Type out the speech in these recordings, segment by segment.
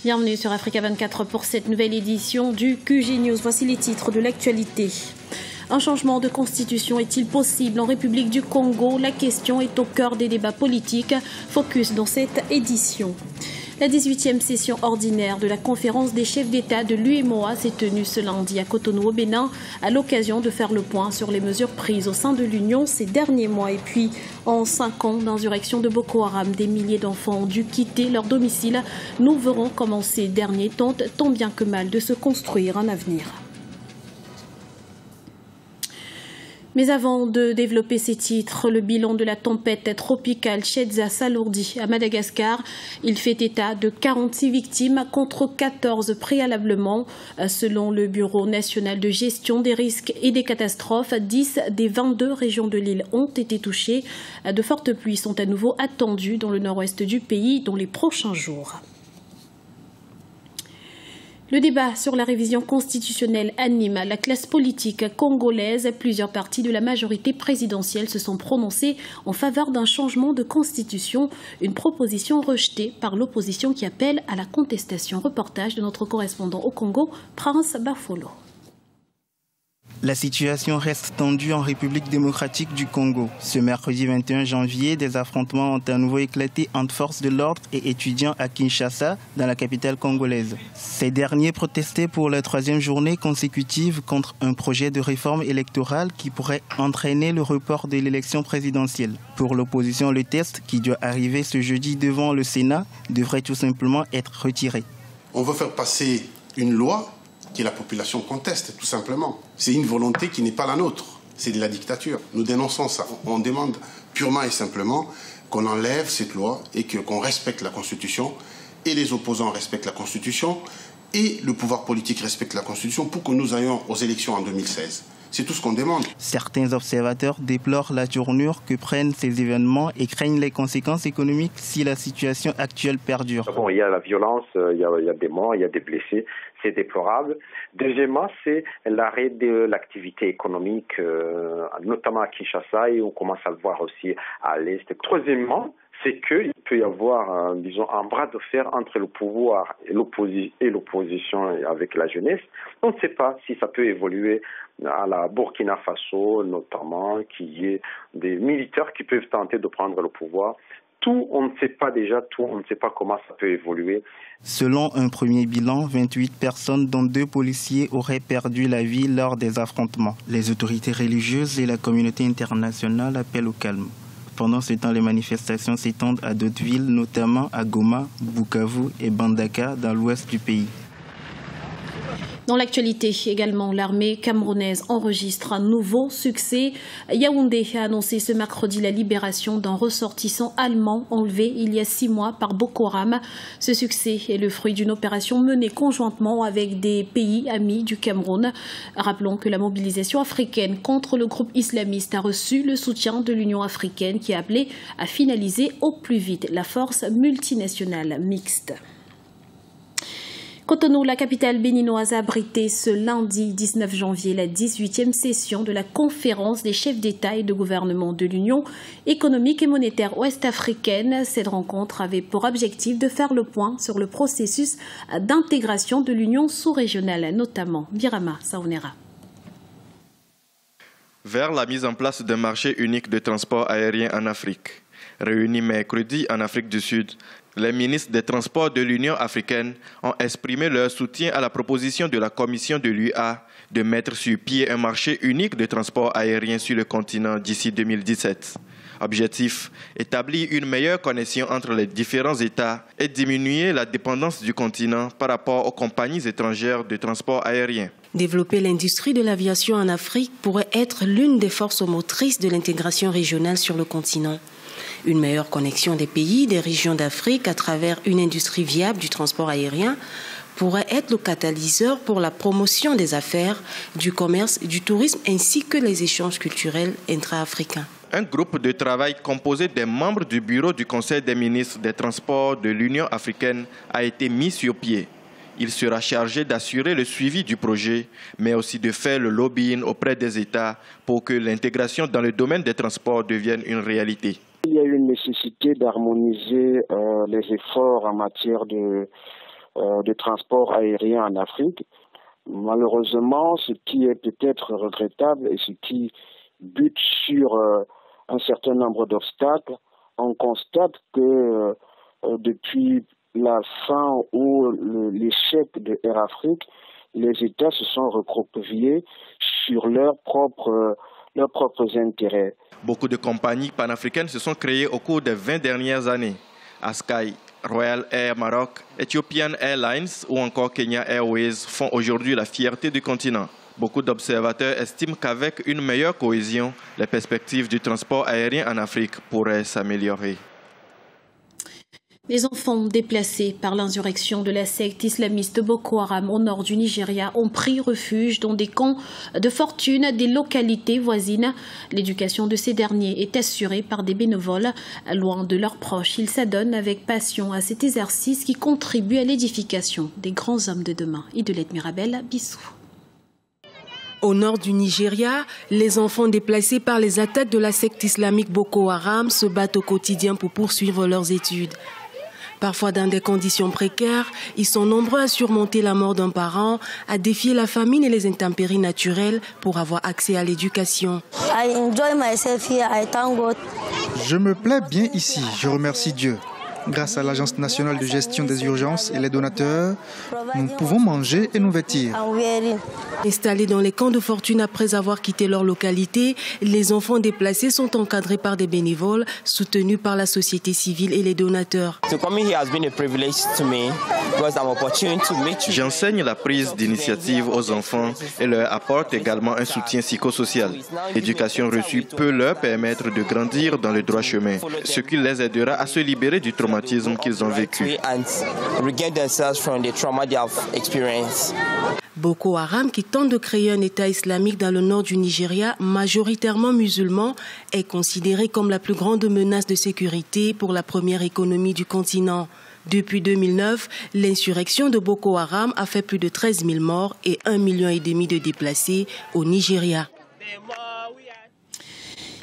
Bienvenue sur Africa 24 pour cette nouvelle édition du QG News. Voici les titres de l'actualité. Un changement de constitution est-il possible en République du Congo? La question est au cœur des débats politiques. Focus dans cette édition. La 18e session ordinaire de la conférence des chefs d'État de l'UEMOA s'est tenue ce lundi à Cotonou au Bénin à l'occasion de faire le point sur les mesures prises au sein de l'Union ces derniers mois. Et puis, en 5 ans d'insurrection de Boko Haram, des milliers d'enfants ont dû quitter leur domicile. Nous verrons comment ces derniers tentent tant bien que mal de se construire un avenir. Mais avant de développer ces titres, le bilan de la tempête tropicale Chetza s'alourdit à Madagascar. Il fait état de 46 victimes contre 14 préalablement. Selon le Bureau national de gestion des risques et des catastrophes, 10 des 22 régions de l'île ont été touchées. De fortes pluies sont à nouveau attendues dans le nord-ouest du pays dans les prochains jours. Le débat sur la révision constitutionnelle anime la classe politique congolaise. Plusieurs partis de la majorité présidentielle se sont prononcés en faveur d'un changement de constitution, une proposition rejetée par l'opposition qui appelle à la contestation. Reportage de notre correspondant au Congo, Prince Bafolo. La situation reste tendue en République démocratique du Congo. Ce mercredi 21 janvier, des affrontements ont à nouveau éclaté entre forces de l'ordre et étudiants à Kinshasa, dans la capitale congolaise. Ces derniers protestaient pour la 3e journée consécutive contre un projet de réforme électorale qui pourrait entraîner le report de l'élection présidentielle. Pour l'opposition, le texte, qui doit arriver ce jeudi devant le Sénat, devrait tout simplement être retiré. On veut faire passer une loi que la population conteste, tout simplement. C'est une volonté qui n'est pas la nôtre. C'est de la dictature. Nous dénonçons ça. On demande purement et simplement qu'on enlève cette loi et qu'on respecte la Constitution, et les opposants respectent la Constitution, et le pouvoir politique respecte la Constitution pour que nous ayons aux élections en 2016. C'est tout ce qu'on demande. Certains observateurs déplorent la tournure que prennent ces événements et craignent les conséquences économiques si la situation actuelle perdure. Bon, il y a la violence, il y a des morts, il y a des blessés, c'est déplorable. Deuxièmement, c'est l'arrêt de l'activité économique, notamment à Kinshasa, et on commence à le voir aussi à l'Est. Troisièmement, c'est qu'il peut y avoir, disons, un bras de fer entre le pouvoir et l'opposition avec la jeunesse. On ne sait pas si ça peut évoluer à la Burkina Faso, notamment, qu'il y ait des militaires qui peuvent tenter de prendre le pouvoir. Tout, on ne sait pas déjà, on ne sait pas comment ça peut évoluer. Selon un premier bilan, 28 personnes, dont 2 policiers, auraient perdu la vie lors des affrontements. Les autorités religieuses et la communauté internationale appellent au calme. Pendant ce temps, les manifestations s'étendent à d'autres villes, notamment à Goma, Bukavu et Bandaka, dans l'ouest du pays. Dans l'actualité également, l'armée camerounaise enregistre un nouveau succès. Yaoundé a annoncé ce mercredi la libération d'un ressortissant allemand enlevé il y a 6 mois par Boko Haram. Ce succès est le fruit d'une opération menée conjointement avec des pays amis du Cameroun. Rappelons que la mobilisation africaine contre le groupe islamiste a reçu le soutien de l'Union africaine qui a appelé à finaliser au plus vite la force multinationale mixte. Cotonou, la capitale béninoise, a abrité ce lundi 19 janvier la 18e session de la conférence des chefs d'État et de gouvernement de l'Union économique et monétaire ouest-africaine. Cette rencontre avait pour objectif de faire le point sur le processus d'intégration de l'Union sous-régionale, notamment Birama Saounera. Vers la mise en place d'un marché unique de transport aérien en Afrique. Réunis mercredi en Afrique du Sud, les ministres des Transports de l'Union africaine ont exprimé leur soutien à la proposition de la Commission de l'UA de mettre sur pied un marché unique de transport aérien sur le continent d'ici 2017. Objectif, établir une meilleure connexion entre les différents États et diminuer la dépendance du continent par rapport aux compagnies étrangères de transport aérien. Développer l'industrie de l'aviation en Afrique pourrait être l'une des forces motrices de l'intégration régionale sur le continent. Une meilleure connexion des pays, des régions d'Afrique à travers une industrie viable du transport aérien pourrait être le catalyseur pour la promotion des affaires, du commerce, du tourisme ainsi que les échanges culturels intra-africains. Un groupe de travail composé des membres du bureau du Conseil des ministres des Transports de l'Union africaine a été mis sur pied. Il sera chargé d'assurer le suivi du projet, mais aussi de faire le lobbying auprès des États pour que l'intégration dans le domaine des transports devienne une réalité. Il y a une nécessité d'harmoniser les efforts en matière de de transport aérien en Afrique. Malheureusement, ce qui est peut-être regrettable et ce qui bute sur un certain nombre d'obstacles, on constate que depuis la fin ou l'échec de Air Afrique, les États se sont recroquevillés sur leurs propres intérêts. Beaucoup de compagnies panafricaines se sont créées au cours des 20 dernières années. Askai, Royal Air Maroc, Ethiopian Airlines ou encore Kenya Airways font aujourd'hui la fierté du continent. Beaucoup d'observateurs estiment qu'avec une meilleure cohésion, les perspectives du transport aérien en Afrique pourraient s'améliorer. Les enfants déplacés par l'insurrection de la secte islamiste Boko Haram au nord du Nigeria ont pris refuge dans des camps de fortune des localités voisines. L'éducation de ces derniers est assurée par des bénévoles. Loin de leurs proches, ils s'adonnent avec passion à cet exercice qui contribue à l'édification des grands hommes de demain. Idolette Mirabel, Bissou. Au nord du Nigeria, les enfants déplacés par les attaques de la secte islamique Boko Haram se battent au quotidien pour poursuivre leurs études. Parfois dans des conditions précaires, ils sont nombreux à surmonter la mort d'un parent, à défier la famine et les intempéries naturelles pour avoir accès à l'éducation. Je me plais bien ici, je remercie Dieu. Grâce à l'Agence nationale de gestion des urgences et les donateurs, nous pouvons manger et nous vêtir. Installés dans les camps de fortune après avoir quitté leur localité, les enfants déplacés sont encadrés par des bénévoles, soutenus par la société civile et les donateurs. J'enseigne la prise d'initiative aux enfants et leur apporte également un soutien psychosocial. L'éducation reçue peut leur permettre de grandir dans le droit chemin, ce qui les aidera à se libérer du traumatisme qu'ils ont vécu. Boko Haram, qui tente de créer un État islamique dans le nord du Nigeria, majoritairement musulman, est considéré comme la plus grande menace de sécurité pour la première économie du continent. Depuis 2009, l'insurrection de Boko Haram a fait plus de 13 000 morts et 1,5 million de déplacés au Nigeria.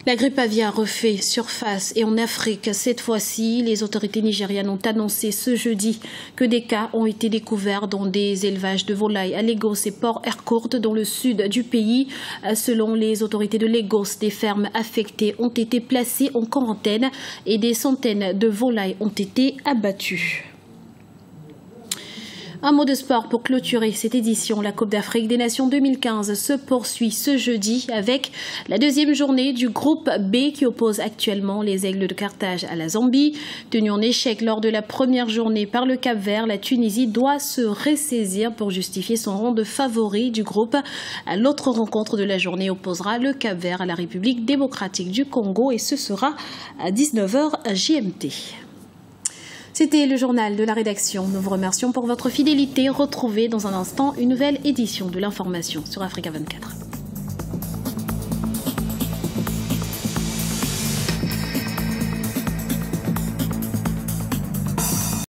La grippe aviaire refait surface et en Afrique, cette fois-ci, les autorités nigérianes ont annoncé ce jeudi que des cas ont été découverts dans des élevages de volailles à Lagos et Port Harcourt dans le sud du pays. Selon les autorités de Lagos, des fermes affectées ont été placées en quarantaine et des centaines de volailles ont été abattues. Un mot de sport pour clôturer cette édition. La Coupe d'Afrique des Nations 2015 se poursuit ce jeudi avec la deuxième journée du groupe B qui oppose actuellement les Aigles de Carthage à la Zambie. Tenue en échec lors de la première journée par le Cap-Vert, la Tunisie doit se ressaisir pour justifier son rang de favori du groupe. L'autre rencontre de la journée opposera le Cap-Vert à la République démocratique du Congo et ce sera à 19h GMT. C'était le journal de la rédaction. Nous vous remercions pour votre fidélité. Retrouvez dans un instant une nouvelle édition de l'information sur Africa 24.